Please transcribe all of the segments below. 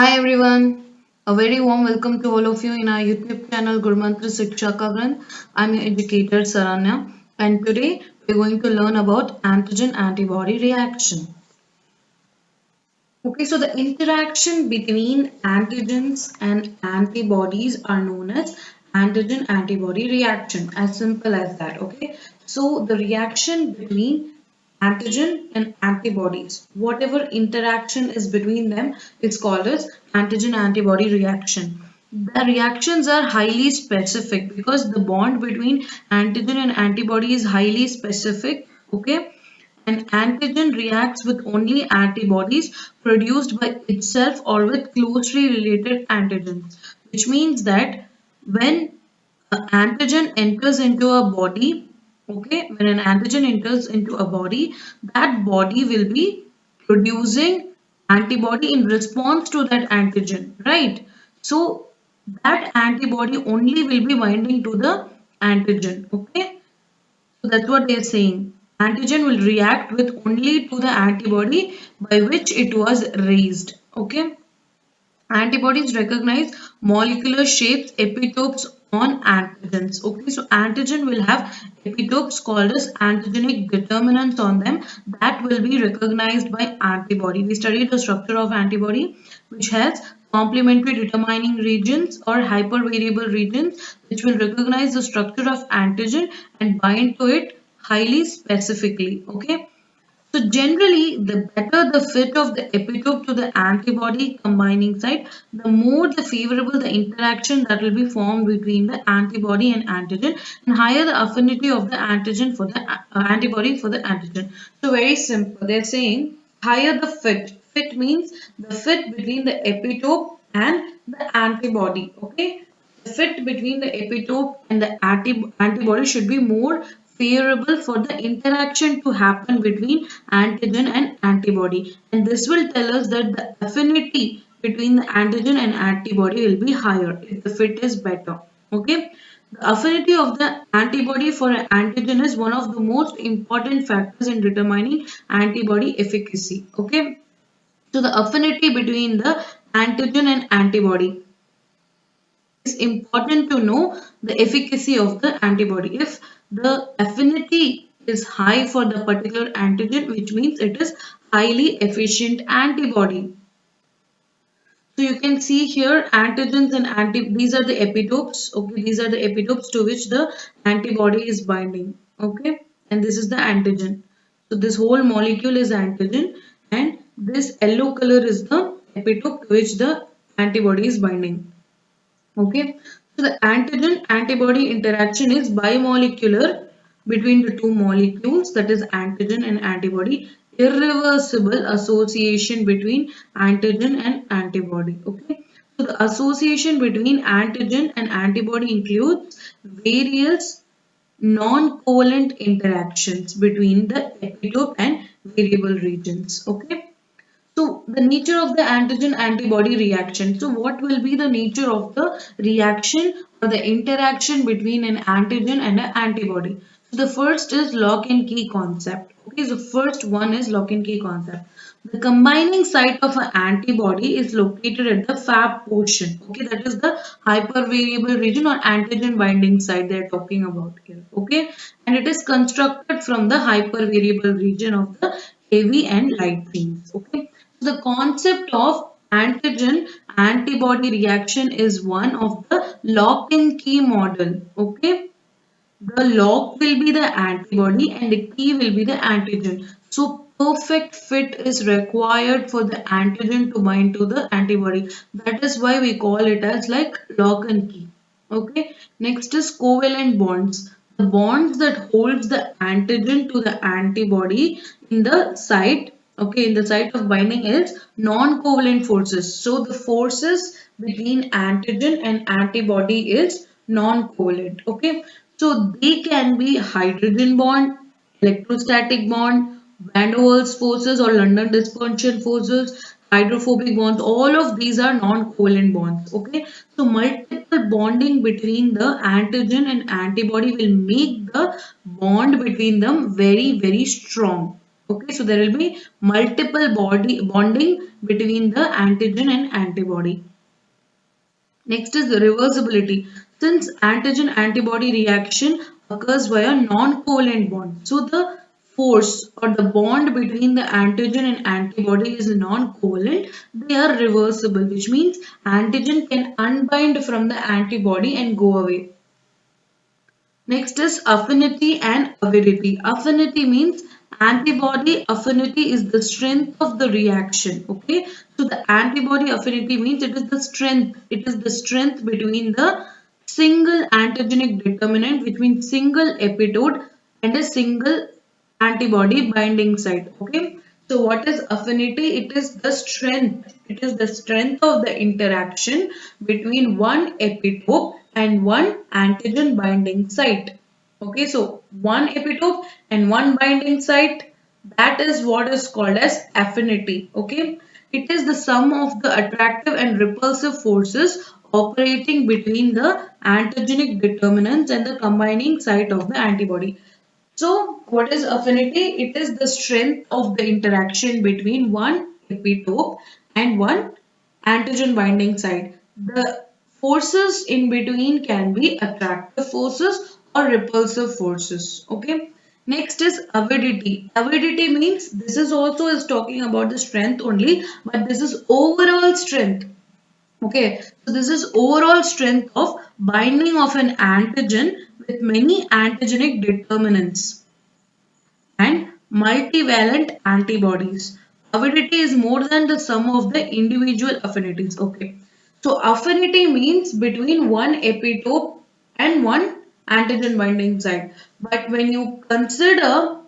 Hi everyone, a very warm welcome to all of you in our YouTube channel Gurmantra Shiksha Kagran. I'm your educator Saranya, and today we're going to learn about antigen antibody reaction. Okay, so the interaction between antigens and antibodies are known as antigen antibody reaction, as simple as that. Okay, so the reaction between antigen and antibodies, whatever interaction is between them, is called as antigen antibody reaction. The reactions are highly specific because the bond between antigen and antibody is highly specific. Okay, an antigen reacts with only antibodies produced by itself or with closely related antigens, which means that when an antigen enters into a body, okay, when an antigen enters into a body, that body will be producing antibody in response to that antigen, right? So that antibody only will be binding to the antigen, okay? So that's what they're saying. Antigen will react with only to the antibody by which it was raised. Okay. Antibodies recognize molecular shapes, epitopes on antigens. Okay, so antigen will have epitopes called as antigenic determinants on them that will be recognized by antibody. We studied the structure of antibody, which has complementary determining regions or hypervariable regions, which will recognize the structure of antigen and bind to it highly specifically. Okay. So generally, the better the fit of the epitope to the antibody combining site, the more the favorable the interaction that will be formed between the antibody and antigen, and higher the affinity of the antigen for the antibody for the antigen. So very simple. They're saying higher the fit. Fit means the fit between the epitope and the antibody. Okay, the fit between the epitope and the antibody should be more favorable for the interaction to happen between antigen and antibody, and this will tell us that the affinity between the antigen and antibody will be higher if the fit is better. Okay, the affinity of the antibody for an antigen is one of the most important factors in determining antibody efficacy. Okay, so the affinity between the antigen and antibody, it's important to know the efficacy of the antibody. If the affinity is high for the particular antigen, which means it is highly efficient antibody. So you can see here antigens and these are the epitopes. Okay, these are the epitopes to which the antibody is binding. Okay, and this is the antigen. So this whole molecule is antigen, and this yellow color is the epitope to which the antibody is binding. Okay, so the antigen antibody interaction is bimolecular between the two molecules, that is antigen and antibody, irreversible association between antigen and antibody. Okay, so the association between antigen and antibody includes various non-covalent interactions between the epitope and variable regions. Okay. So the nature of the antigen antibody reaction. So what will be the nature of the reaction or the interaction between an antigen and an antibody? So the first is lock and key concept. Okay, so first one is lock and key concept. The combining site of an antibody is located at the Fab portion. Okay, that is the hypervariable region or antigen binding site they are talking about here. Okay, and it is constructed from the hypervariable region of the heavy and light chains. Okay, so the concept of antigen antibody reaction is one of the lock and key model. Okay, the lock will be the antibody and the key will be the antigen. So perfect fit is required for the antigen to bind to the antibody. That is why we call it as like lock and key. Okay. Next is covalent bonds. The bonds that holds the antigen to the antibody in the site. Okay, in the site of binding is non-covalent forces. So the forces between antigen and antibody is non-covalent. Okay, so they can be hydrogen bond, electrostatic bond, van der Waals forces or London dispersion forces, hydrophobic bonds. All of these are non-covalent bonds. Okay, so multiple bonding between the antigen and antibody will make the bond between them very strong. Okay, so there will be multiple body bonding between the antigen and antibody. Next is the reversibility. Since antigen antibody reaction occurs via non-covalent bond, so the force or the bond between the antigen and antibody is non-covalent, they are reversible, which means antigen can unbind from the antibody and go away. Next is affinity and avidity. Affinity means antibody affinity is the strength of the reaction. Okay, so the antibody affinity means it is the strength. It is the strength between the single antigenic determinant between single epitope and a single antibody binding site. Okay, so what is affinity? It is the strength. It is the strength of the interaction between one epitope and one antigen binding site. Okay, so one epitope and one binding site, that is what is called as affinity. Okay, it is the sum of the attractive and repulsive forces operating between the antigenic determinants and the combining site of the antibody. So, what is affinity? It is the strength of the interaction between one epitope and one antigen binding site. The forces in between can be attractive forces or repulsive forces. Okay. Next is avidity. Avidity means this is also is talking about the strength only, but this is overall strength. Okay, so this is overall strength of binding of an antigen with many antigenic determinants and multivalent antibodies. Avidity is more than the sum of the individual affinities. Okay. So affinity means between one epitope and one antigen binding site. But when you consider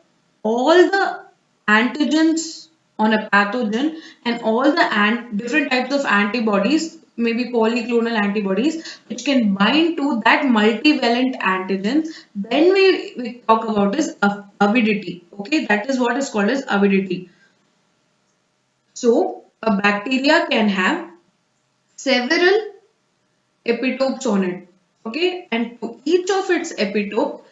all the antigens on a pathogen and all the different types of antibodies, maybe polyclonal antibodies, which can bind to that multivalent antigens, then we talk about is avidity. Okay, that is what is called as avidity. So a bacteria can have several epitopes on it. Okay, and to each of its epitope,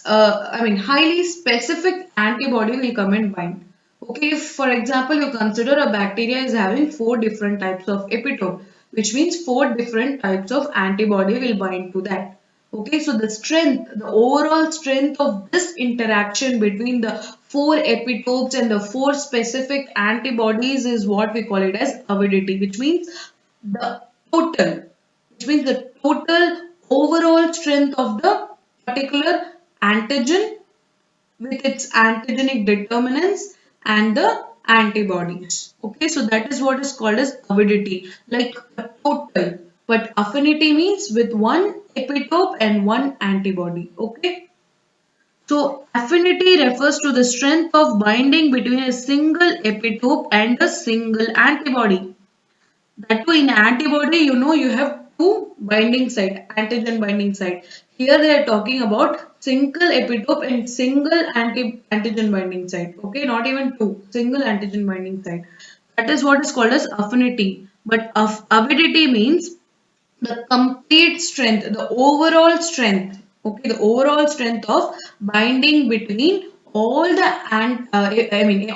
highly specific antibody will come and bind. Okay, if for example you consider a bacteria is having four different types of epitope, which means four different types of antibody will bind to that. Okay, so the strength, the overall strength of this interaction between the four epitopes and the four specific antibodies is what we call it as avidity, the total, which means the total overall strength of the particular antigen with its antigenic determinants and the antibodies. Okay, so that is what is called as avidity, like a total. But affinity means with one epitope and one antibody. Okay, so affinity refers to the strength of binding between a single epitope and a single antibody. That too in antibody, you know, you have two binding site, antigen binding site. Here they are talking about single epitope and single antigen binding site. Okay, not even two, single antigen binding site. That is what is called as affinity. But avidity means the complete strength, the overall strength, okay, the overall strength of binding between all the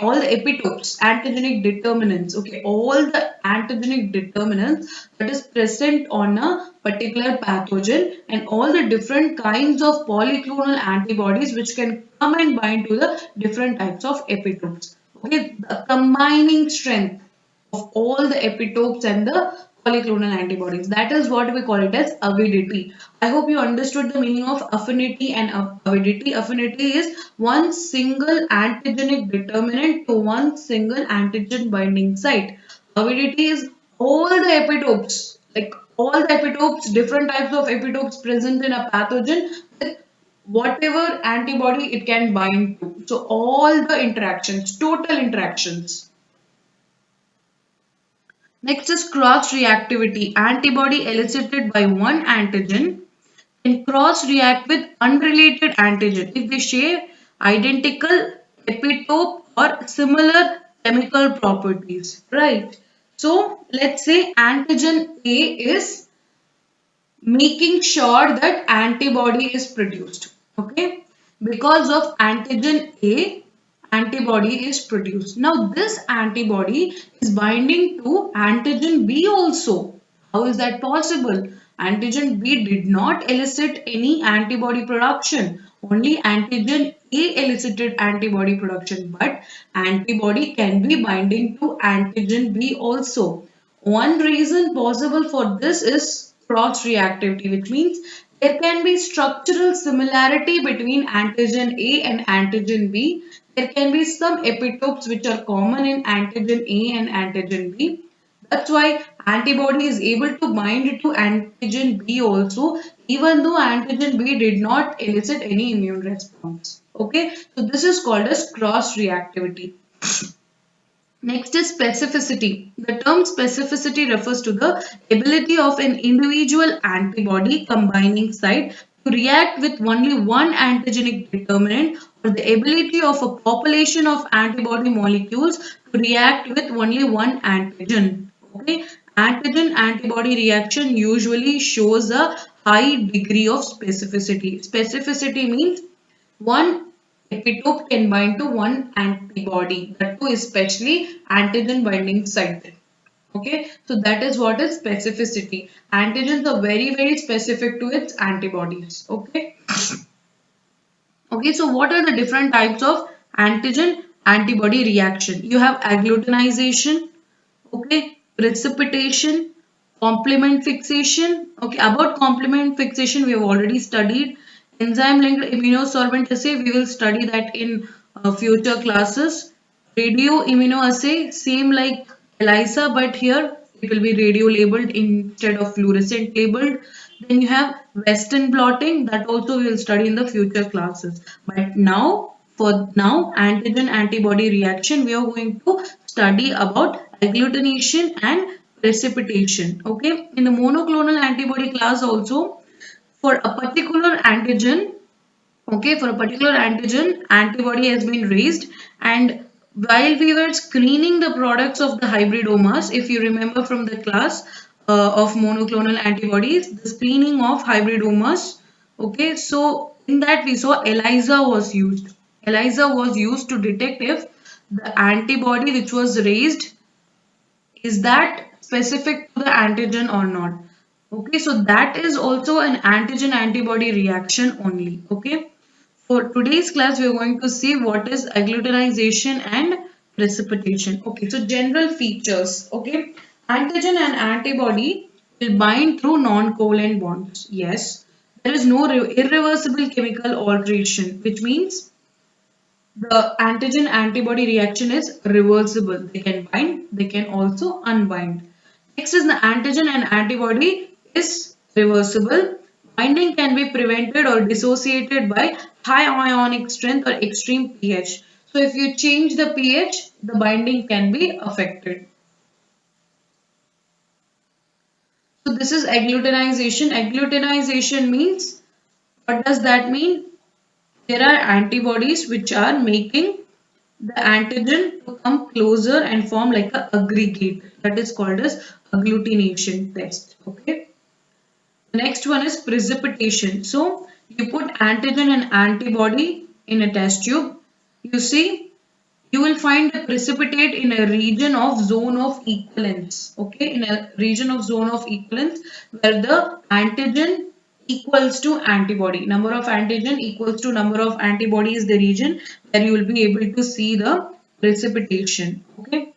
all the epitopes, antigenic determinants, okay, all the antigenic determinants that is present on a particular pathogen and all the different kinds of polyclonal antibodies which can come and bind to the different types of epitopes. Okay, the combining strength of all the epitopes and the polyclonal antibodies. That is what we call it as avidity. I hope you understood the meaning of affinity and avidity. Affinity is one single antigenic determinant to one single antigen binding site. Avidity is all the epitopes, like all the epitopes, different types of epitopes present in a pathogen with whatever antibody it can bind to. So all the interactions, total interactions. Next is cross-reactivity. Antibody elicited by one antigen can cross-react with unrelated antigen if they share identical epitope or similar chemical properties. Right. So let's say antigen A is making sure that antibody is produced. Okay. Because of antigen A, antibody is produced. Now this antibody is binding to antigen B also. How is that possible? Antigen B did not elicit any antibody production. Only antigen A elicited antibody production, but antibody can be binding to antigen B also. One reason possible for this is cross reactivity, which means there can be structural similarity between antigen A and antigen B. There can be some epitopes which are common in antigen A and antigen B. That's why antibody is able to bind to antigen B also, even though antigen B did not elicit any immune response. Okay, so this is called as cross reactivity. Next is specificity. The term specificity refers to the ability of an individual antibody combining site to react with only one antigenic determinant, or the ability of a population of antibody molecules to react with only one antigen. Okay, antigen antibody reaction usually shows a high degree of specificity. Specificity means one epitope can bind to one antibody, that too especially antigen binding site. Okay, so that is what is specificity. Antigens are very specific to its antibodies. Okay. Okay, so what are the different types of antigen antibody reaction? You have agglutinization, okay, precipitation, complement fixation. Okay, about complement fixation we have already studied. Enzyme linked immunosorbent assay, we will study that in future classes. Radio immunoassay, same like ELISA, but here it will be radio labeled instead of fluorescent labeled. Then you have Western blotting, that also we will study in the future classes. But now, for now, antigen antibody reaction, we are going to study about agglutination and precipitation. Okay, in the monoclonal antibody class also, for a particular antigen, okay, for a particular antigen, antibody has been raised, and while we were screening the products of the hybridomas, if you remember from the class of monoclonal antibodies, the screening of hybridomas, okay, so in that we saw ELISA was used. ELISA was used to detect if the antibody which was raised is that specific to the antigen or not. Okay, so that is also an antigen antibody reaction only. Okay, for today's class we are going to see what is agglutinization and precipitation. Okay, so general features. Okay, antigen and antibody will bind through non-covalent bonds. Yes, there is no irreversible chemical alteration, which means the antigen antibody reaction is reversible. They can bind, they can also unbind. Next is the antigen and antibody is reversible. Binding can be prevented or dissociated by high ionic strength or extreme pH. So if you change the pH, the binding can be affected. So this is agglutinization. Agglutinization means, what does that mean? There are antibodies which are making the antigen to come closer and form like a aggregate. That is called as agglutination test. Okay. The next one is precipitation. So you put antigen and antibody in a test tube. You see, you will find the precipitate in a region of zone of equivalence. Okay, in a region of zone of equivalence where the antigen equals to antibody. Number of antigen equals to number of antibody is the region where you will be able to see the precipitation. Okay.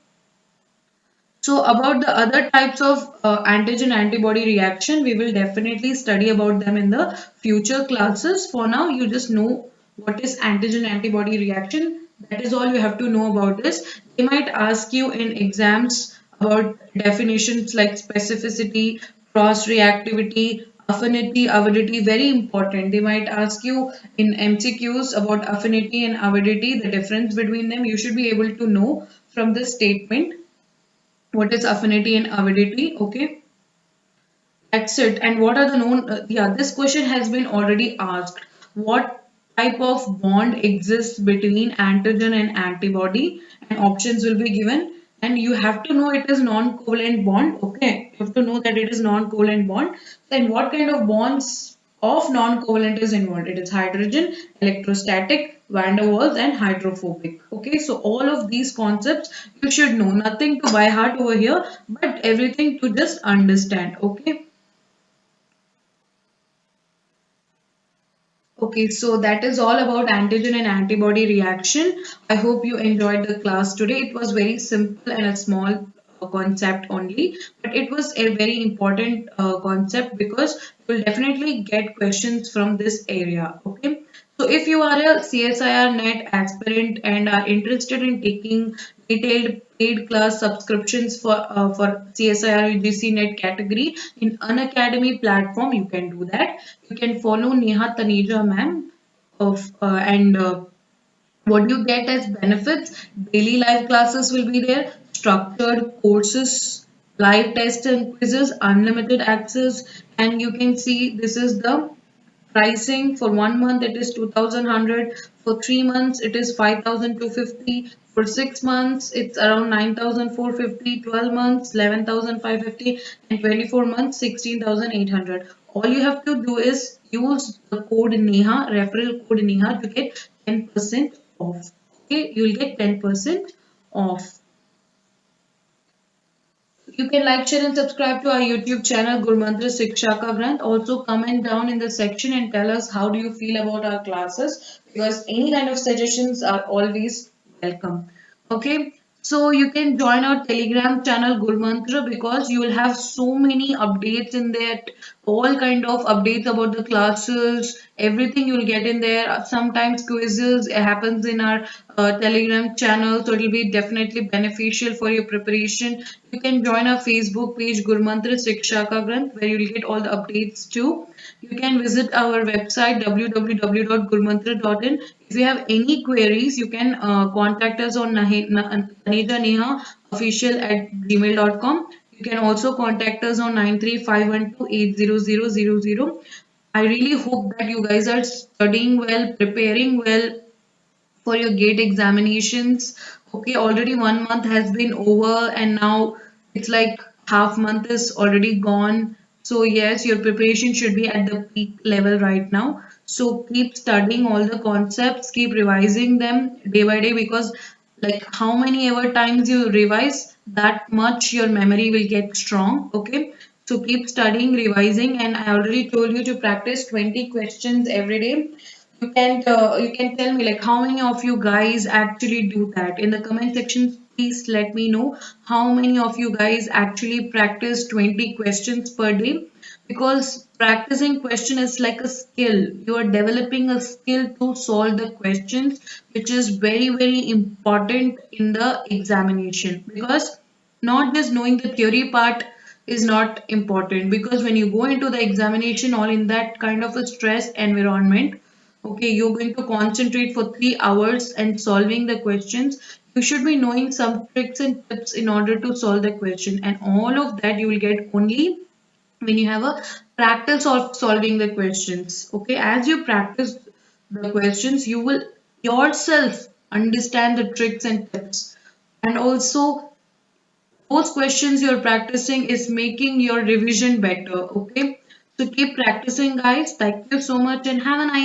So about the other types of antigen antibody reaction, we will definitely study about them in the future classes. For now, you just know what is antigen antibody reaction. That is all you have to know about this. They might ask you in exams about definitions like specificity, cross reactivity, affinity, avidity, very important. They might ask you in MCQs about affinity and avidity, the difference between them. You should be able to know from this statement what is affinity and avidity. Okay, that's it. And what are the known yeah, this question has been already asked. What type of bond exists between antigen and antibody, and options will be given, and you have to know it is non-covalent bond. Okay, you have to know that it is non-covalent bond. Then what kind of bonds of non-covalent is involved. It is hydrogen, electrostatic, van der Waals, and hydrophobic. Okay, so all of these concepts you should know. Nothing to by heart over here, but everything to just understand. Okay. Okay, so that is all about antigen and antibody reaction. I hope you enjoyed the class today. It was very simple and a small concept only, but it was a very important concept because you will definitely get questions from this area. Okay, so if you are a CSIR net aspirant and are interested in taking detailed paid class subscriptions for CSIR UGC net category in Unacademy platform, you can do that. You can follow Neha Taneja ma'am of and what you get as benefits, daily live classes will be there, structured courses, live tests and quizzes, unlimited access, and you can see this is the pricing. For 1 month it is 2100, for 3 months it is 5250, for 6 months it's around 9450, 12 months 11550, and 24 months 16800. All you have to do is use the code NEHA, referral code NEHA, to get 10% off. Okay, you will get 10% off. You can like, share, and subscribe to our YouTube channel, Gurmantra Shiksha Ka Granth. Also, comment down in the section and tell us how do you feel about our classes, because any kind of suggestions are always welcome. Okay, so you can join our Telegram channel Gurmantra because you will have so many updates in that, all kind of updates about the classes, everything you will get in there. Sometimes quizzes happens in our Telegram channel, so it will be definitely beneficial for your preparation. You can join our Facebook page Gurmantra Shiksha Ka Granth, where you will get all the updates too. You can visit our website www.gurmantra.in. If you have any queries, you can contact us on Taneja Neha official at gmail.com. You can also contact us on 93512 I really hope that you guys are studying well, preparing well for your gate examinations. Okay, already 1 month has been over, and now it's like half month is already gone. So yes, your preparation should be at the peak level right now. So keep studying all the concepts, keep revising them day by day, because like how many ever times you revise, that much your memory will get strong. Okay, so keep studying, revising, and I already told you to practice 20 questions every day. You can tell me like how many of you guys actually do that in the comment section. Please let me know how many of you guys actually practice 20 questions per day, because practicing question is like a skill. You are developing a skill to solve the questions, which is very very important in the examination, because not just knowing the theory part is not important, because when you go into the examination all in that kind of a stress environment, okay, you're going to concentrate for 3 hours and solving the questions. You should be knowing some tricks and tips in order to solve the question, and all of that you will get only when you have a practice of solving the questions. Okay, as you practice the questions, you will yourself understand the tricks and tips, and also those questions you're practicing is making your revision better. Okay, so keep practicing, guys. Thank you so much and have a nice